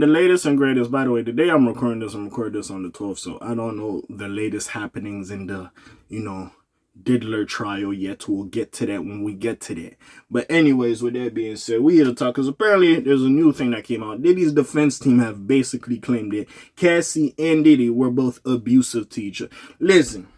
the latest and greatest, by the way, the day I'm recording this on the 12th, so I don't know the latest happenings in the, Diddy Trial yet. We'll get to that when we get to that. But anyways, with that being said, we here to talk, because apparently there's a new thing that came out. Diddy's defense team have basically claimed that Cassie and Diddy were both abusive to each other. Listen,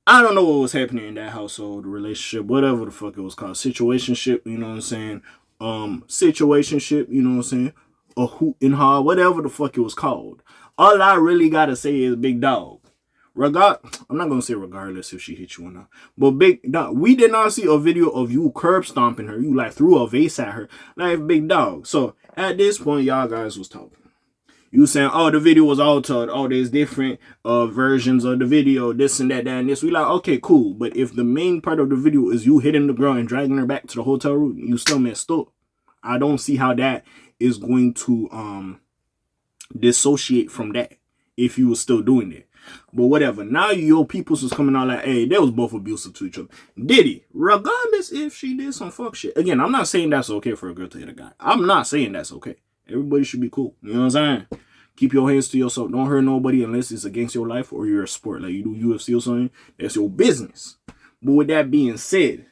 I don't know what was happening in that household, relationship, whatever the fuck it was called. Situationship, you know what I'm saying? Situationship, you know what I'm saying? A hoot and ha, whatever the fuck it was called. All I really gotta say is, big dog. I'm not gonna say regardless if she hit you or not, but big dog, we did not see a video of you curb stomping her. You like threw a vase at her, like, big dog. So at this point, y'all guys was talking. You saying, oh, the video was altered. Oh, there's different versions of the video, this and that, and this. We like, okay, cool. But if the main part of the video is you hitting the girl and dragging her back to the hotel room, you still messed up. I don't see how that is going to dissociate from that if you were still doing it. But whatever. Now your peoples was coming out like, hey, they was both abusive to each other. Diddy, regardless if she did some fuck shit. Again, I'm not saying that's okay for a girl to hit a guy. I'm not saying that's okay. Everybody should be cool. You know what I'm saying? Keep your hands to yourself. Don't hurt nobody unless it's against your life or you're a sport. Like you do UFC or something. That's your business. But with that being said,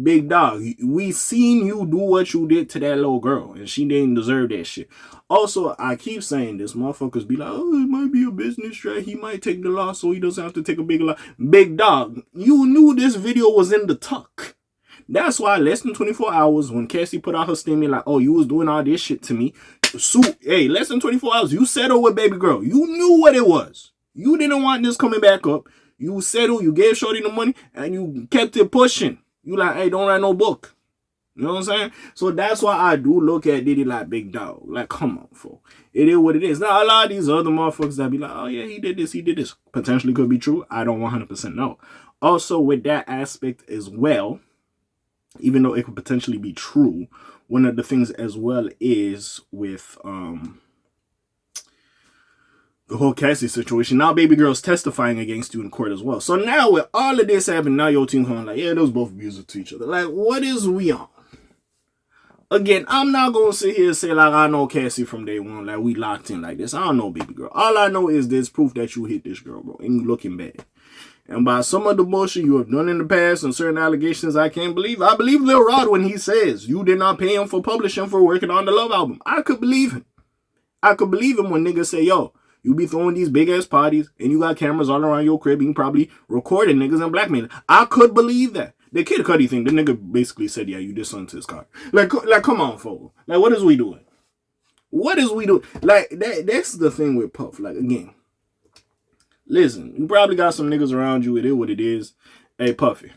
big dog, we seen you do what you did to that little girl, and she didn't deserve that shit. Also, I keep saying this, motherfuckers be like, oh, it might be a business strat. He might take the loss so he doesn't have to take a big loss. Big dog, you knew this video was in the tuck. That's why less than 24 hours when Cassie put out her statement like, oh, you was doing all this shit to me. So, hey, less than 24 hours, you settled with baby girl. You knew what it was. You didn't want this coming back up. You settled, you gave Shorty the money, and you kept it pushing. You like, hey, don't write no book. You know what I'm saying? So that's why I do look at Diddy like, big dog. Like, come on, fool. It is what it is. Now, a lot of these other motherfuckers that be like, oh, yeah, he did this. Potentially could be true. I don't 100% know. Also, with that aspect as well, even though it could potentially be true, one of the things as well is with the whole Cassie situation. Now baby girl's testifying against you in court as well. So now with all of this happening, now your team coming like, yeah, those both abusive to each other. Like, what is we on? Again, I'm not going to sit here and say like, I know Cassie from day one. Like, we locked in like this. I don't know baby girl. All I know is there's proof that you hit this girl, bro. And you looking bad. And by some of the bullshit you have done in the past and certain allegations I can't believe. I believe Lil Rod when he says you did not pay him for publishing for working on the Love album. I could believe him. I could believe him when niggas say, yo, you be throwing these big ass parties and you got cameras all around your crib. You can probably recording niggas and blackmailing. I could believe that. The Kid Cudi thing, the nigga basically said, yeah, you did something to his car. Like come on, fool. Like, what is we doing? What is we doing? Like, that's the thing with Puff. Like, again, listen, you probably got some niggas around you. It is what it is. Hey, Puffy,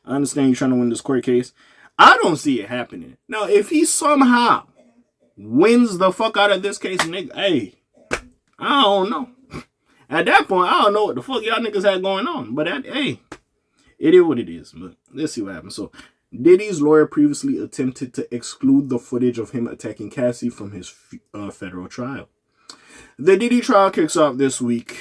I understand you trying to win this court case. I don't see it happening. Now, if he somehow wins the fuck out of this case, nigga, hey, I don't know. At that point, I don't know what the fuck y'all niggas had going on. But, hey, it is what it is. But let's see what happens. So, Diddy's lawyer previously attempted to exclude the footage of him attacking Cassie from his federal trial. The Diddy trial kicks off this week.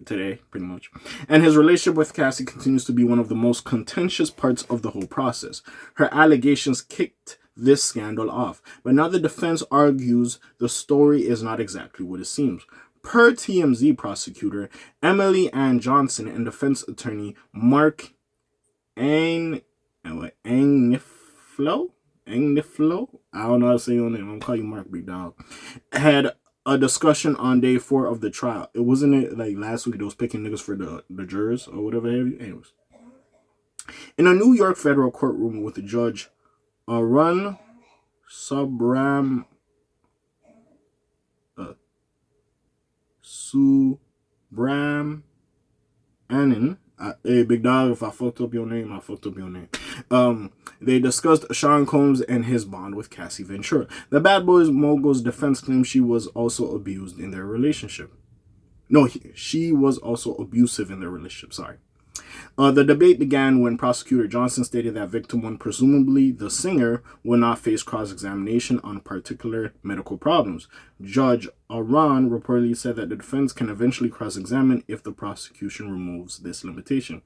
Today, pretty much. And his relationship with Cassie continues to be one of the most contentious parts of the whole process. Her allegations kicked this scandal off. But now the defense argues the story is not exactly what it seems. Per TMZ prosecutor Emily Ann Johnson and defense attorney Mark Agniflo? I don't know how to say your name. I'm going to call you Mark, big dog. Had a discussion on day 4 of the trial. It wasn't it like last week they was picking niggas for the jurors or whatever have you. Anyways. In a New York federal courtroom with Judge Arun Subramanian. Hey, big dog, if I fucked up your name, I fucked up your name. They discussed Sean Combs and his bond with Cassie Ventura. The Bad Boys mogul's defense claims she was also abused in their relationship. No, she was also abusive in their relationship, sorry. The debate began when prosecutor Johnson stated that victim 1, presumably the singer, would not face cross-examination on particular medical problems. Judge Arun reportedly said that the defense can eventually cross-examine if the prosecution removes this limitation.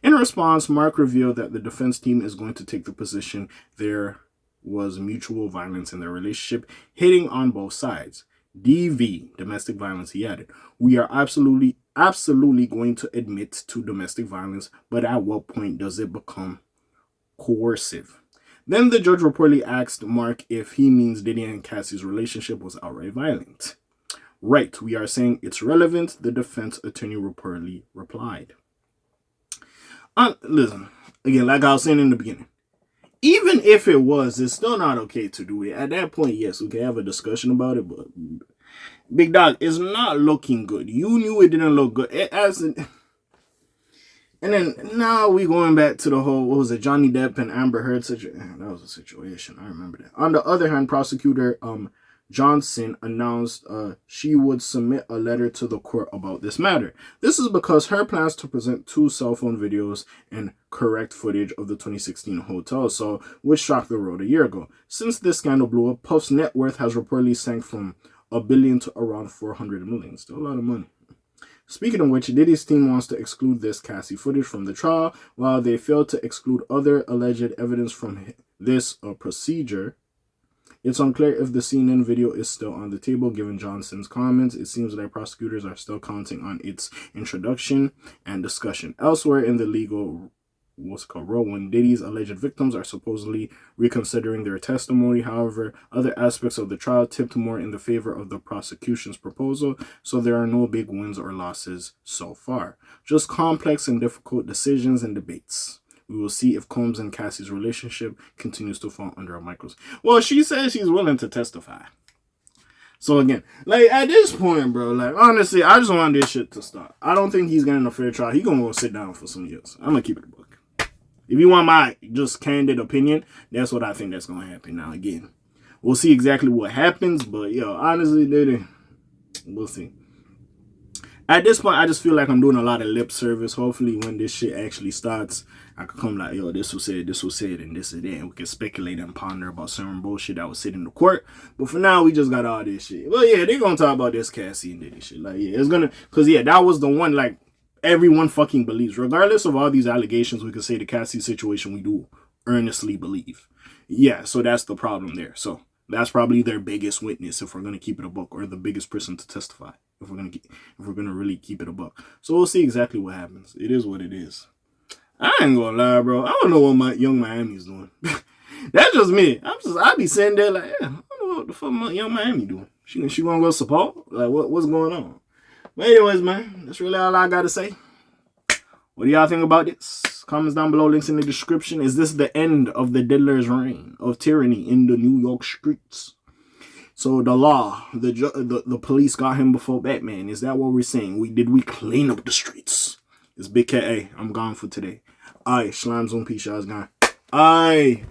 In response, Mark revealed that the defense team is going to take the position there was mutual violence in their relationship, hitting on both sides. DV, domestic violence, he added. We are absolutely going to admit to domestic violence, but at what point does it become coercive? Then the judge reportedly asked Mark if he means Diddy and Cassie's relationship was outright violent. Right, we are saying it's relevant, the defense attorney reportedly replied. Listen, again, like I was saying in the beginning, even if it was, it's still not okay to do it. At that point, yes, we can have a discussion about it, but big dog, it's not looking good. You knew it didn't look good. And then now we going back to the whole, what was it, Johnny Depp and Amber Heard situation. That was a situation. I remember that. On the other hand, prosecutor Johnson announced she would submit a letter to the court about this matter. This is because her plans to present 2 cell phone videos and correct footage of the 2016 hotel assault, which shocked the world a year ago. Since this scandal blew up, Puff's net worth has reportedly sank from $1 billion to around $400 million. Still a lot of money. Speaking of which, Diddy's team wants to exclude this Cassie footage from the trial, while they failed to exclude other alleged evidence from this procedure. It's unclear if the CNN video is still on the table, given Johnson's comments. It seems like prosecutors are still counting on its introduction and discussion. Elsewhere in the legal row, when Diddy's alleged victims are supposedly reconsidering their testimony. However, other aspects of the trial tipped more in the favor of the prosecution's proposal, so there are no big wins or losses so far. Just complex and difficult decisions and debates. We will see if Combs and Cassie's relationship continues to fall under a microscope. Well, she says she's willing to testify. So again, like at this point, bro, like honestly, I just want this shit to stop. I don't think he's getting a fair trial. He's gonna go sit down for some years. I'm gonna keep it a book. If you want my just candid opinion, that's what I think that's gonna happen. Now again, we'll see exactly what happens, but yo, honestly, we'll see. At this point, I just feel like I'm doing a lot of lip service. Hopefully, when this shit actually starts, I could come like, yo, this was said, and this and that. And we can speculate and ponder about certain bullshit that was sitting in the court. But for now, we just got all this shit. Well, yeah, they're going to talk about this Cassie and Diddy shit. Like, yeah, it's going to, because, yeah, that was the one, like, everyone fucking believes. Regardless of all these allegations, we could say the Cassie situation we do earnestly believe. Yeah, so that's the problem there. So that's probably their biggest witness if we're going to keep it a buck, or the biggest person to testify if we're gonna really keep it a buck. So we'll see exactly what happens. It is what it is. I ain't gonna lie, bro. I don't know what my Young Miami's doing. That's just me. I be sitting there like, yeah, I don't know what the fuck my Young Miami doing. She gonna go support? Like what's going on? But anyways, man, that's really all I gotta say. What do y'all think about this? Comments down below, links in the description. Is this the end of the Diddler's reign of tyranny in the New York streets? So the law, the police got him before Batman. Is that what we're saying? Did we clean up the streets? It's Big K.A. I'm gone for today. Aye, Slime's on P. Shaw's gone. Aye.